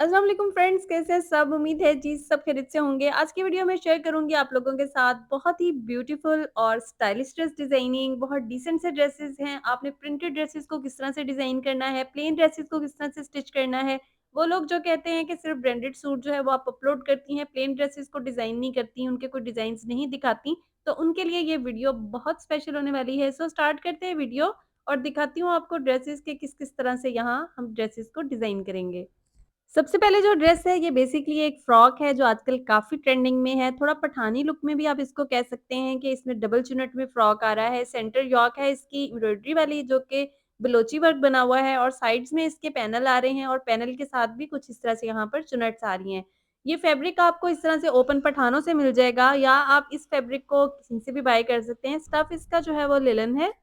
अस्सलाम वालेकुम फ्रेंड्स, कैसे हैं सब? उम्मीद है जी सब खैरियत से होंगे। आज की वीडियो में शेयर करूँगी आप लोगों के साथ बहुत ही ब्यूटीफुल और स्टाइलिश ड्रेस डिज़ाइनिंग, बहुत डिसेंट से ड्रेसेस हैं। आपने प्रिंटेड ड्रेसेस को किस तरह से डिज़ाइन करना है, प्लेन ड्रेसेस को किस तरह से स्टिच करना है। वो लोग जो कहते हैं कि सिर्फ ब्रांडेड सूट जो है वो आप अपलोड करती हैं, प्लेन ड्रेसेस को डिज़ाइन नहीं करती, उनके कोई डिज़ाइन्स नहीं दिखाती, तो उनके लिए ये वीडियो बहुत स्पेशल होने वाली है। सो स्टार्ट करते हैं वीडियो और दिखाती हूँ आपको ड्रेसेस के किस-किस तरह से यहाँ हम ड्रेसेस को डिज़ाइन करेंगे। सबसे पहले जो ड्रेस है ये बेसिकली एक फ्रॉक है जो आजकल काफ़ी ट्रेंडिंग में है। थोड़ा पठानी लुक में भी आप इसको कह सकते हैं कि इसमें डबल चुनट में फ्रॉक आ रहा है। सेंटर यॉक है इसकी एम्ब्रॉयडरी वाली जो कि बलोची वर्क बना हुआ है और साइड्स में इसके पैनल आ रहे हैं और पैनल के साथ भी कुछ इस तरह से यहाँ पर चुनट्स आ रही हैं। ये फैब्रिक आपको इस तरह से ओपन पठानों से मिल जाएगा या आप इस फैब्रिक को कहीं से भी बाय कर सकते हैं। स्टफ इसका जो है वो लिनन है।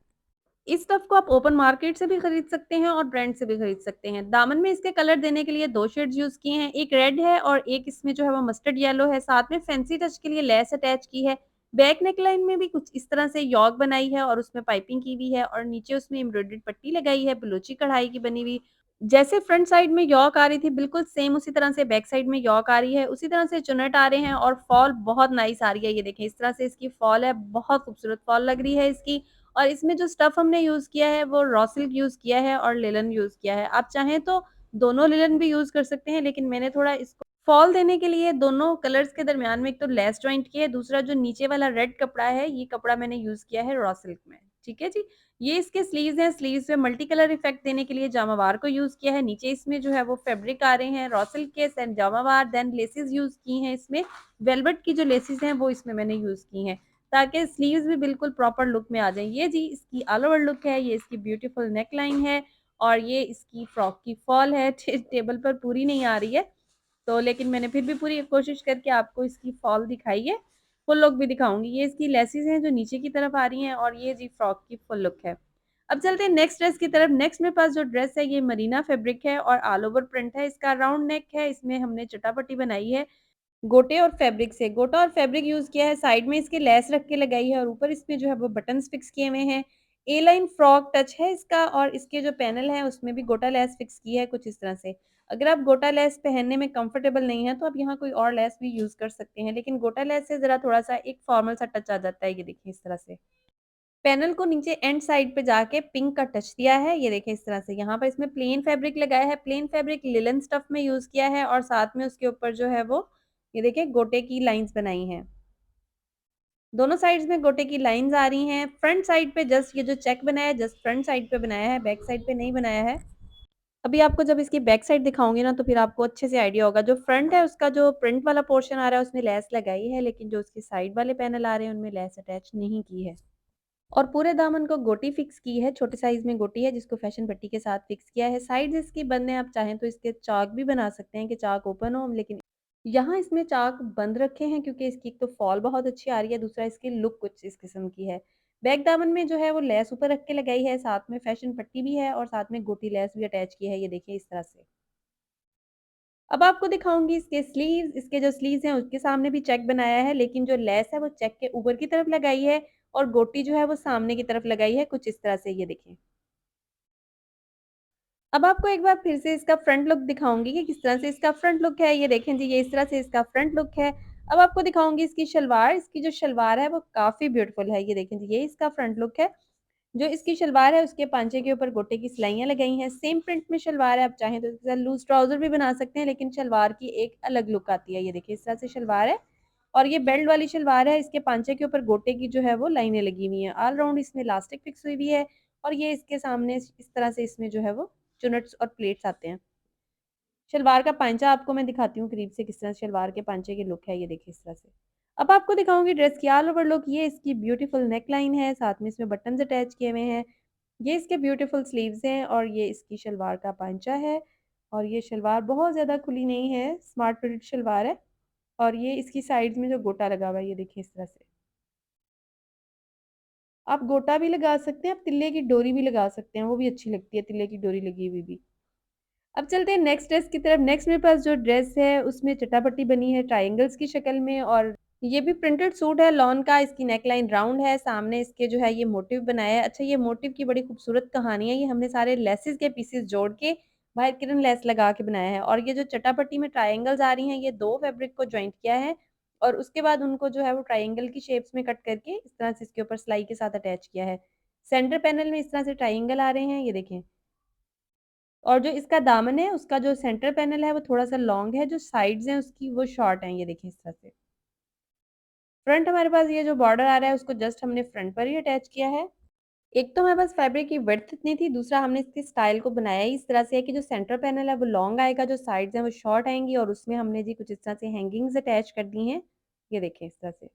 इस स्टफ को आप ओपन मार्केट से भी खरीद सकते हैं और ब्रांड से भी खरीद सकते हैं। दामन में इसके कलर देने के लिए 2 शेड्स यूज़ किए हैं, एक रेड है और एक इसमें जो है वो मस्टर्ड येलो है, साथ में फैंसी टच के लिए लेस अटैच की है। बैक नेकलाइन में भी कुछ इस तरह से यॉक बनाई है और उसमें पाइपिंग की हुई है और नीचे उसमें एम्ब्रॉयडर्ड पट्टी लगाई है, बलोची कढ़ाई की बनी हुई। जैसे फ्रंट साइड में यॉक आ रही थी बिल्कुल सेम उसी तरह से बैक साइड में यॉक आ रही है, उसी तरह से चुनट आ रहे हैं और फॉल बहुत नाइस आ रही है। ये देखें इस तरह से इसकी फॉल है, बहुत खूबसूरत फॉल लग रही है इसकी। और इसमें जो स्टफ हमने यूज़ किया है वो रॉ सिल्क यूज़ किया है और लिनन यूज़ किया है। आप चाहें तो दोनों लिनन भी यूज़ कर सकते हैं, लेकिन मैंने थोड़ा इसको फॉल देने के लिए दोनों कलर्स के दरमियान में एक तो लेस जॉइंट की है, दूसरा जो नीचे वाला रेड कपड़ा है, ये कपड़ा मैंने यूज़ किया है रॉ सिल्क में। ठीक है जी? ये इसके स्लीव्स हैं, स्लीव्स में मल्टी कलर इफेक्ट देने के लिए जामावार को यूज़ किया है। नीचे इसमें जो है वो फैब्रिक आ रहे हैं रॉ सिल्क के, सेन जामावार, देन लेसेस यूज़ की हैं इसमें। वेलवेट की जो लेसेस हैं वो इसमें मैंने यूज़ की हैं। ताकि स्लीव्स भी बिल्कुल प्रॉपर लुक में आ जाएँ। ये जी इसकी ऑल ओवर लुक है, ये इसकी ब्यूटीफुल नेक लाइन है और ये इसकी फ्रॉक की फॉल है। टेबल पर पूरी नहीं आ रही है, तो लेकिन मैंने फिर भी पूरी कोशिश करके आपको इसकी फॉल दिखाई है। फुल लुक भी दिखाऊँगी। ये इसकी लेसेस हैं जो नीचे की तरफ आ रही हैं और ये जी फ्रॉक की फुल लुक है। अब चलते हैं नेक्स्ट ड्रेस की तरफ। नेक्स्ट मेरे पास जो ड्रेस है ये मरीना फैब्रिक है और ऑल ओवर प्रिंट है। इसका राउंड नेक है, इसमें हमने चटापटी बनाई है गोटे और फैब्रिक से। गोटा और फैब्रिक यूज़ किया है, साइड में इसके लेस रख के लगाई है और ऊपर इसमें जो है वो बटन्स फिक्स किए हुए हैं। ए लाइन फ्रॉक टच है इसका और इसके जो पैनल है उसमें भी गोटा लेस फिक्स की है कुछ इस तरह से। अगर आप गोटा लेस पहनने में कंफर्टेबल नहीं है तो आप यहाँ कोई और लेस भी यूज़ कर सकते हैं, लेकिन गोटा लेस से ज़रा थोड़ा-सा एक फॉर्मल सा टच आ जाता है, ये देखिए इस तरह से। पैनल को नीचे एंड साइड पे जाके पिंक का टच दिया है, ये देखें इस तरह से। यहाँ पर इसमें प्लेन फैब्रिक लगाया है, प्लेन फैब्रिक लिनन स्टफ में यूज़ किया है और साथ में उसके ऊपर जो है वो ये देखिए गोटे की लाइन्स बनाई हैं। दोनों साइड्स में गोटे की लाइन्स आ रही हैं। फ्रंट साइड पे जस्ट ये जो चेक बनाया है, जस्ट फ्रंट साइड पे बनाया है, बैक साइड पे नहीं बनाया है। अभी आपको जब इसकी बैक साइड दिखाऊँगी ना तो फिर आपको अच्छे से आइडिया होगा। जो फ्रंट है उसका जो प्रिंट वाला पोर्शन आ रहा है उसमें लेस लगाई है, लेकिन जो उसके साइड वाले पैनल आ रहे हैं उनमें लेस अटैच नहीं की है। और पूरे दामन को गोटी फिक्स की है, छोटे साइज़ में गोटी है जिसको फैशन पट्टी के साथ फिक्स किया है। साइड्स इसकी बंद हैं, आप चाहें तो इसके चाक भी बना सकते हैं कि चाक ओपन हो, लेकिन यहाँ इसमें चाक बंद रखे हैं क्योंकि इसकी एक तो फॉल बहुत अच्छी आ रही है, दूसरा इसकी लुक कुछ इस किस्म की है। बैक दामन में जो है वो लेस ऊपर रख के लगाई है, साथ में फैशन पट्टी भी है और साथ में गोटी लेस भी अटैच की है, ये देखिए इस तरह से। अब आपको दिखाऊँगी इसके स्लीव्स, इसके जो स्लीव्स हैं उसके सामने भी चेक बनाया है, लेकिन जो लेस है वो चेक के ऊपर की तरफ लगाई है और गोटी जो है वो सामने की तरफ लगाई है कुछ इस तरह से, ये देखें। अब आपको एक बार फिर से इसका फ्रंट लुक दिखाऊँगी कि किस तरह से इसका फ्रंट लुक है, ये देखें जी ये इस तरह से इसका फ्रंट लुक है। अब आपको दिखाऊँगी इसकी शलवार, इसकी जो शलवार है वो काफ़ी ब्यूटीफुल है, ये देखें जी ये इसका फ्रंट लुक है। जो इसकी शलवार है उसके पांचे के ऊपर गोटे की सिलाइयाँ लगाई हैं, सेम प्रिंट में शलवार है, आप चाहें तो इसके साथ लूज़ ट्राउज़र भी बना सकते हैं, लेकिन शलवार की एक अलग लुक आती है। ये देखिए इस तरह से शलवार है और ये बेल्ट वाली शलवार है, इसके पांचे के ऊपर गोटे की जो है वो लाइनें लगी हुई हैं। ऑल राउंड इसमें इलास्टिक फिक्स हुई हुई है और ये इसके सामने इस तरह से इसमें जो है वो चुनट्स और प्लेट्स आते हैं। शलवार का पांचा आपको मैं दिखाती हूँ करीब से किस तरह शलवार के पांचे की लुक है, ये देखिए इस तरह से। अब आपको दिखाऊँगी ड्रेस की ऑल ओवर लुक, ये इसकी ब्यूटीफुल नेक लाइन है, साथ में इसमें बटन्स अटैच किए हुए हैं। ये इसके ब्यूटीफुल स्लीव्स हैं और ये इसकी शलवार का पांचा है और ये शलवार बहुत ज़्यादा खुली नहीं है, स्मार्ट फिटेड शलवार है और ये इसकी साइड्स में जो गोटा लगा हुआ है, ये देखिए इस तरह से। आप गोटा भी लगा सकते हैं, आप तिल्ले की डोरी भी लगा सकते हैं, वो भी अच्छी लगती है तिल्ले की डोरी लगी हुई भी। अब चलते हैं नेक्स्ट ड्रेस की तरफ। नेक्स्ट मेरे पास जो ड्रेस है उसमें चटापट्टी बनी है ट्रायंगल्स की शक्ल में और ये भी प्रिंटेड सूट है लॉन का। इसकी नेक लाइन राउंड है, सामने इसके जो है ये मोटिव बनाया है। अच्छा ये मोटिव की बड़ी खूबसूरत कहानी है, ये हमने सारे लेसेस के पीसेस जोड़ के बाहर किरण लेस लगा के बनाया है और ये जो चटापट्टी में ट्रायंगल्स आ रही हैं, ये 2 फैब्रिक को जॉइंट किया है और उसके बाद उनको जो है वो ट्रायंगल की शेप्स में कट करके इस तरह से इसके ऊपर सिलाई के साथ अटैच किया है। सेंटर पैनल में इस तरह से ट्रायंगल आ रहे हैं, ये देखें। और जो इसका दामन है, उसका जो सेंटर पैनल है वो थोड़ा-सा लॉन्ग है, जो साइड्स हैं उसकी वो शॉर्ट हैं, ये देखिए इस तरह से। फ्रंट हमारे पास ये जो बॉर्डर आ रहा है उसको जस्ट हमने फ्रंट पर ही अटैच किया है। एक तो हमारे पास फैब्रिक की विड्थ इतनी थी, दूसरा हमने इसके स्टाइल को बनाया ही इस तरह से है कि जो सेंटर पैनल है वो लॉन्ग आएगा, जो साइड्स हैं वो शॉर्ट आएँगी और उसमें हमने जी कुछ इस तरह से हैंगिंग्स अटैच कर दी हैं। ये देखें इस तरह से।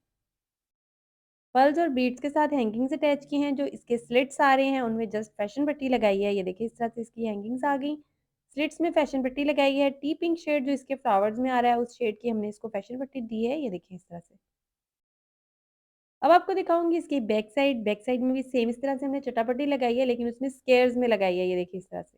पर्ल्स और बीड्स के साथ हैंगिंग्स अटैच की हैं, जो इसके स्लिट्स आ रहे हैं उनमें जस्ट फैशन पट्टी लगाई है। ये देखिए इस तरह से इसकी हैंगिंग्स आ गई। स्लिट्स में फैशन पट्टी लगाई है। टी पिंक शेड जो इसके फ्लावर्स में आ रहा है उस शेड की हमने इसको फैशन पट्टी दी है। ये देखिए इस तरह से। अब आपको दिखाऊँगी इसकी बैक साइड। बैक साइड में भी सेम इस तरह से हमने चटापट्टी लगाई है, लेकिन उसमें स्क्वेयर्स में लगाई है। ये देखिए इस तरह से।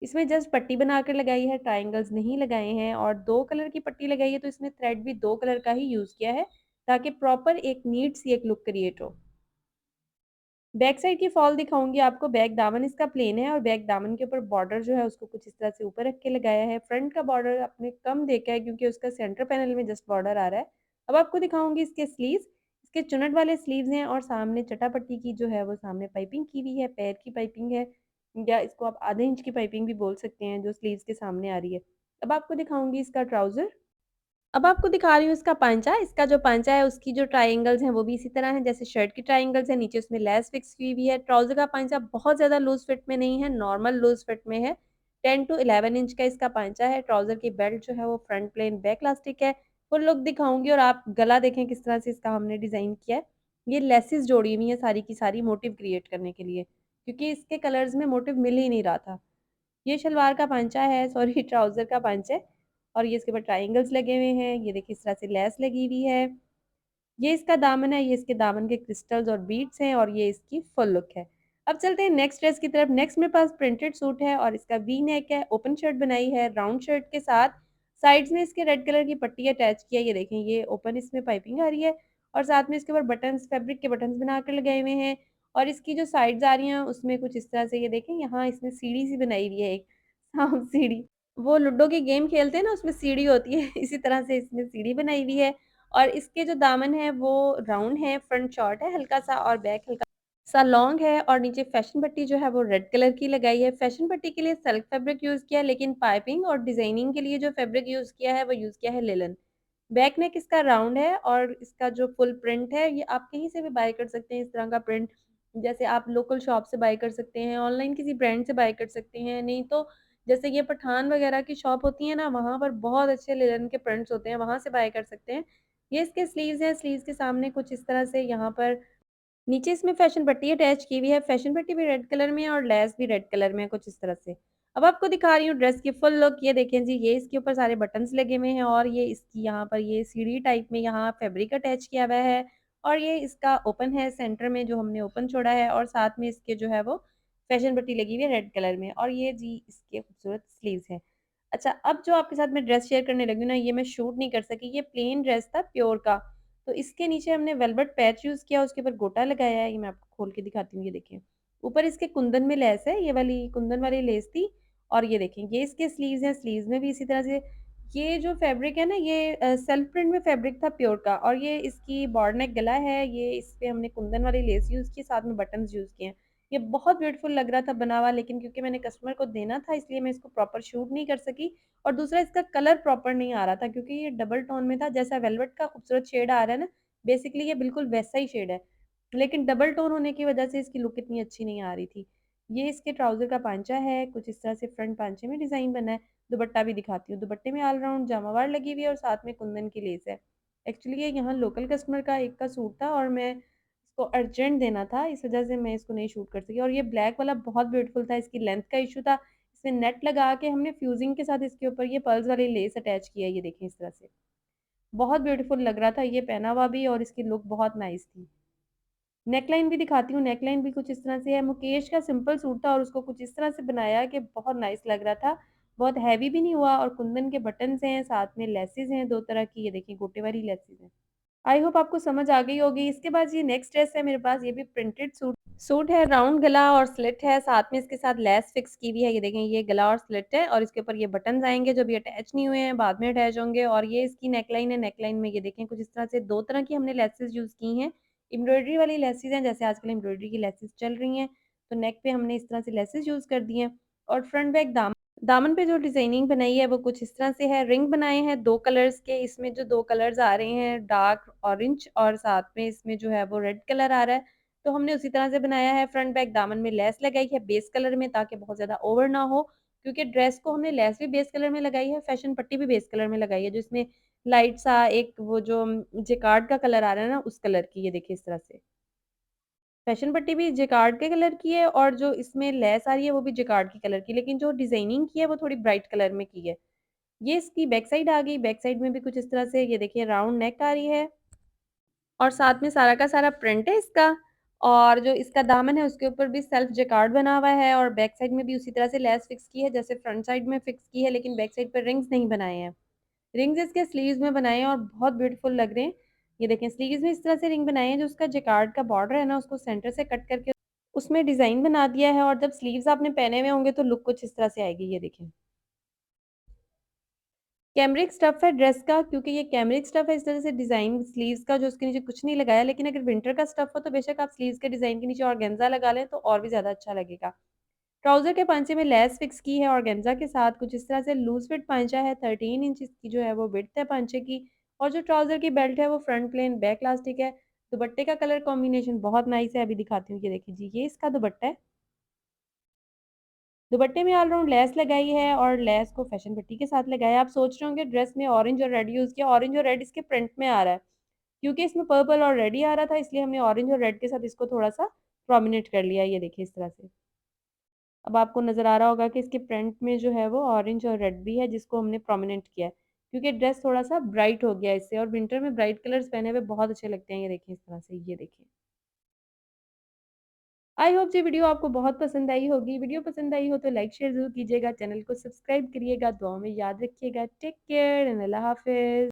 इसमें जस्ट पट्टी बनाकर लगाई है, ट्रायंगल्स नहीं लगाए हैं और 2 कलर की पट्टी लगाई है, तो इसमें थ्रेड भी 2 कलर का ही यूज़ किया है, ताकि प्रॉपर एक नीट सी एक लुक क्रिएट हो। बैक साइड की फॉल दिखाऊँगी आपको। बैक दामन इसका प्लेन है और बैक दामन के ऊपर बॉर्डर जो है उसको कुछ इस तरह से ऊपर रख के लगाया है। फ्रंट का बॉर्डर आपने कम देखा है क्योंकि उसका सेंटर पैनल में जस्ट बॉर्डर आ रहा है। अब आपको दिखाऊँगी इसके स्लीव्स। इसके चुनट वाले स्लीव्स हैं और सामने चटापट्टी की जो है वो सामने पाइपिंग की हुई है, पैर की पाइपिंग है या इसको आप आधे इंच की पाइपिंग भी बोल सकते हैं जो स्लीव्स के सामने आ रही है। अब आपको दिखाऊँगी इसका ट्राउज़र। अब आपको दिखा रही हूँ इसका पांचा। इसका जो पांचा है उसकी जो ट्रायंगल्स हैं वो भी इसी तरह हैं जैसे शर्ट की ट्रायंगल्स हैं, नीचे उसमें लेस फिक्स की हुई है। ट्राउज़र का पांचा बहुत ज़्यादा लूज़ फिट में नहीं है, नॉर्मल लूज़ फिट में है। 10 टू 11 इंच का इसका पांचा है। ट्राउज़र की बेल्ट जो है वो फ्रंट प्लेन बैक इलास्टिक है। फुल लुक दिखाऊँगी और आप गला देखें किस तरह से इसका हमने डिज़ाइन किया है। ये लेसेस जोड़ी हुई हैं सारी की सारी मोटिव क्रिएट करने के लिए, क्योंकि इसके कलर्स में मोटिव मिल ही नहीं रहा था। ये शलवार का पांचा है सॉरी ट्राउज़र का पांचा है और ये इसके ऊपर ट्रायंगल्स लगे हुए हैं। ये देखिए इस तरह से लेस लगी हुई है। ये इसका दामन है, ये इसके दामन के क्रिस्टल्स और बीड्स हैं और ये इसकी फुल लुक है। अब चलते हैं नेक्स्ट ड्रेस की तरफ। नेक्स्ट मेरे पास प्रिंटेड सूट है और इसका वी नेक है, ओपन शर्ट बनाई है राउंड शर्ट के साथ। साइड्स में इसके रेड कलर की पट्टी अटैच की है, ये देखें ये ओपन इसमें पाइपिंग आ रही है और साथ में इसके ऊपर बटन्स फैब्रिक के बटन्स बनाकर लगाए हुए हैं और इसकी जो साइड्स आ रही हैं उसमें कुछ इस तरह से ये देखें यहाँ इसमें सीढ़ी सी बनाई हुई है एक हाँ, सीढ़ी। वो लूडो की गेम खेलते हैं ना उसमें सीढ़ी होती है इसी तरह से इसमें सीढ़ी बनाई हुई है और इसके जो दामन है वो राउंड है, फ्रंट शॉर्ट है हल्का-सा और बैक हल्का-सा लॉन्ग है और नीचे फैशन पट्टी जो है वो रेड कलर की लगाई है। फैशन पट्टी के लिए सिल्क फैब्रिक यूज़ किया है लेकिन पाइपिंग और डिज़ाइनिंग के लिए जो फैब्रिक यूज़ किया है वो यूज़ किया है लिनन। बैक नेक इसका राउंड है और इसका जो फुल प्रिंट है ये आप कहीं से भी बाय कर सकते हैं इस तरह का प्रिंट। जैसे आप लोकल शॉप से बाय कर सकते हैं, ऑनलाइन किसी ब्रांड से बाय कर सकते हैं, नहीं तो जैसे ये पठान वगैरह की शॉप होती है ना, वहाँ पर बहुत अच्छे लिनन के प्रिंट्स होते हैं, वहाँ से बाय कर सकते हैं। ये इसके स्लीव्स हैं, स्लीव्स के सामने कुछ इस तरह से यहाँ पर नीचे इसमें फैशन पट्टी अटैच की हुई है, फैशन पट्टी भी रेड कलर में है और लेस भी रेड कलर में है कुछ इस तरह से। अब आपको दिखा रही हूँ ड्रेस की फुल लुक, ये देखें जी, ये इसके ऊपर सारे बटन्स लगे हुए हैं और ये इसकी यहाँ पर ये सीढ़ी टाइप में यहाँ फैब्रिक अटैच किया हुआ है और ये इसका ओपन है सेंटर में जो हमने ओपन छोड़ा है और साथ में इसके जो है वो फैशन पट्टी लगी हुई है रेड कलर में और ये जी इसके खूबसूरत स्लीव्स हैं। अच्छा, अब जो आपके साथ मैं ड्रेस शेयर करने लगी हूँ ना, ये मैं शूट नहीं कर सकी, ये प्लेन ड्रेस था प्योर का। तो इसके नीचे हमने वेलवेट पैच यूज़ किया, उसके ऊपर गोटा लगाया है, ये मैं आपको खोल के दिखाती हूँ, ये देखिए। ऊपर इसके कुंदन में लेस है, ये वाली कुंदन वाली लेस थी और ये देखें, ये इसके स्लीव्स हैं, स्लीव्स में भी इसी तरह से ये जो फैब्रिक है ना, ये सेल्फ प्रिंट में फैब्रिक था प्योर का और ये इसकी बॉर्ड नेक गला है, ये इस पे हमने कुंदन वाली लेस यूज़ की, साथ में बटन्स यूज़ किए हैं। ये बहुत ब्यूटीफुल लग रहा था बना हुआ, लेकिन क्योंकि मैंने कस्टमर को देना था, इसलिए मैं इसको प्रॉपर शूट नहीं कर सकी और दूसरा इसका कलर प्रॉपर नहीं आ रहा था क्योंकि ये डबल टोन में था, जैसा वेलवेट का खूबसूरत शेड आ रहा है ना, बेसिकली ये बिल्कुल वैसा ही शेड है, लेकिन डबल टोन होने की वजह से इसकी लुक इतनी अच्छी नहीं आ रही थी। ये इसके ट्राउज़र का पांचा है, कुछ इस तरह से फ्रंट पांचे में डिज़ाइन बना है। दुपट्टा भी दिखाती हूँ, दुपट्टे में ऑल राउंड जामावार लगी हुई है और साथ में कुंदन की लेस है। एक्चुअली ये यहाँ लोकल कस्टमर का एक का सूट था और मैं इसको अर्जेंट देना था, इस वजह से मैं इसको नहीं शूट कर सकी और ये ब्लैक वाला बहुत ब्यूटीफुल था, इसकी लेंथ का इश्यू था। इसमें नेट लगा के हमने फ्यूज़िंग के साथ इसके ऊपर ये पर्ल्स वाली लेस अटैच की है, ये देखें इस तरह से। बहुत ब्यूटीफुल लग रहा था ये पहना हुआ भी और इसकी लुक बहुत नाइस थी। नेकलाइन भी दिखाती हूँ, नेकलाइन भी कुछ इस तरह से है। मुकेश का सिंपल सूट था और उसको कुछ इस तरह से बनाया कि बहुत नाइस लग रहा था। बहुत हैवी भी नहीं हुआ और कुंदन के बटन्स हैं, साथ में लेसेस हैं 2 तरह की, ये देखिए गोटे वाली लेसेस हैं। आई होप आपको समझ आ गई होगी। इसके बाद ये नेक्स्ट ड्रेस है मेरे पास, ये भी प्रिंटेड सूट सूट है, राउंड गला और स्लिट है, साथ में इसके साथ लेस फिक्स की हुई है। ये देखें, ये गला और स्लिट है और इसके ऊपर ये बटन्स आएँगे जो अभी अटैच नहीं हुए हैं, बाद में अटैच होंगे। और ये इसकी नेकलाइन है, नेकलाइन में ये देखें कुछ इस तरह से 2 तरह की हमने लेसेस यूज़ की हैं। एम्ब्रॉयडरी वाली लेसेस हैं, जैसे आजकल एम्ब्रॉयडरी की लेसेस चल रही हैं, तो नेक पे हमने इस तरह से लेसेस यूज़ कर दी हैं। और फ्रंट बैक दामन पे जो डिज़ाइनिंग बनाई है वो कुछ इस तरह से है। रिंग बनाए हैं 2 कलर्स के, इसमें जो 2 कलर्स आ रहे हैं डार्क ऑरेंज और साथ में इसमें जो है वो रेड कलर आ रहा है। तो हमने उसी तरह से बनाया है। फ्रंट बैक दामन में लेस लगाई है बेस कलर में, ताकि बहुत ज़्यादा ओवर ना हो, क्योंकि ड्रेस को हमने लेस भी बेस कलर में लगाई है, फैशन पट्टी भी बेस कलर में लगाई है, जो इसमें लाइट सा एक वो जो जेकार्ड का कलर आ रहा है ना, उस कलर की, ये देखिए इस तरह से। फैशन पट्टी भी जेकार्ड के कलर की है और जो इसमें लेस आ रही है वो भी जेकार्ड की कलर की, लेकिन जो डिज़ाइनिंग की है वो थोड़ी ब्राइट कलर में की है। ये इसकी बैक साइड आ गई, बैक साइड में भी कुछ इस तरह से ये देखिए राउंड नेक आ रही है और साथ में सारा का सारा प्रिंट है इसका। और जो इसका दामन है उसके ऊपर भी सेल्फ जैकार्ड बना हुआ है और बैक साइड में भी उसी तरह से लेस फिक्स की है जैसे फ्रंट साइड में फिक्स की है, लेकिन बैक साइड पर रिंग्स नहीं बनाए हैं। रिंग्स इसके स्लीव्स में बनाए हैं और बहुत ब्यूटीफुल लग रहे हैं। ये देखें, स्लीव्स में इस तरह से रिंग बनाए हैं, जो उसका जैकार्ड का बॉर्डर है ना, उसको सेंटर से कट करके उसमें डिज़ाइन बना दिया है और जब स्लीव्स आपने पहने हुए होंगे तो लुक कुछ इस तरह से आएगी। ये देखें, कैमरिक स्टफ़ है ड्रेस का, क्योंकि ये कैमरिक स्टफ़ है, इस तरह से डिज़ाइन स्लीव्स का जो उसके नीचे कुछ नहीं लगाया, लेकिन अगर विंटर का स्टफ़ हो तो बेशक आप स्लीव्स के डिज़ाइन के नीचे ऑर्गेन्जा लगा लें तो और भी ज़्यादा अच्छा लगेगा। ट्राउज़र के पांचे में लेस फिक्स की है ऑर्गेन्जा के साथ, कुछ इस तरह से लूज़ फिट पांचा है, 13 इंच की जो है वो विड्थ है पांचे की। और जो ट्राउज़र की बेल्ट है वो फ्रंट प्लेन बैक इलास्टिक है। दुपट्टे का कलर कॉम्बिनेशन बहुत नाइस है, अभी दिखाती हूँ। ये देखिए जी, ये इसका दुपट्टा है। दुपट्टे में ऑल राउंड लेस लगाई है और लेस को फैशन पट्टी के साथ लगाया। आप सोच रहे होंगे ड्रेस में ऑरेंज और रेड यूज़ किया, ऑरेंज और रेड इसके प्रिंट में आ रहा है। क्योंकि इसमें पर्पल और रेड ही आ रहा था, इसलिए हमने ऑरेंज और रेड के साथ इसको थोड़ा-सा प्रोमिनेंट कर लिया। ये देखिए इस तरह से। अब आपको नज़र आ रहा होगा कि इसके फ्रंट में जो है वो ऑरेंज और रेड भी है, जिसको हमने प्रोमिनेंट किया है। क्योंकि ड्रेस थोड़ा-सा ब्राइट हो गया है इससे, और विंटर में ब्राइट कलर्स पहने हुए बहुत अच्छे लगते हैं। ये देखिए इस तरह से, ये देखिए। आई होप ये वीडियो आपको बहुत पसंद आई होगी। वीडियो पसंद आई हो तो लाइक शेयर ज़रूर कीजिएगा, चैनल को सब्सक्राइब करिएगा, दुआओं में याद रखिएगा। टेक केयर एंड अल्लाह हाफ़िज़।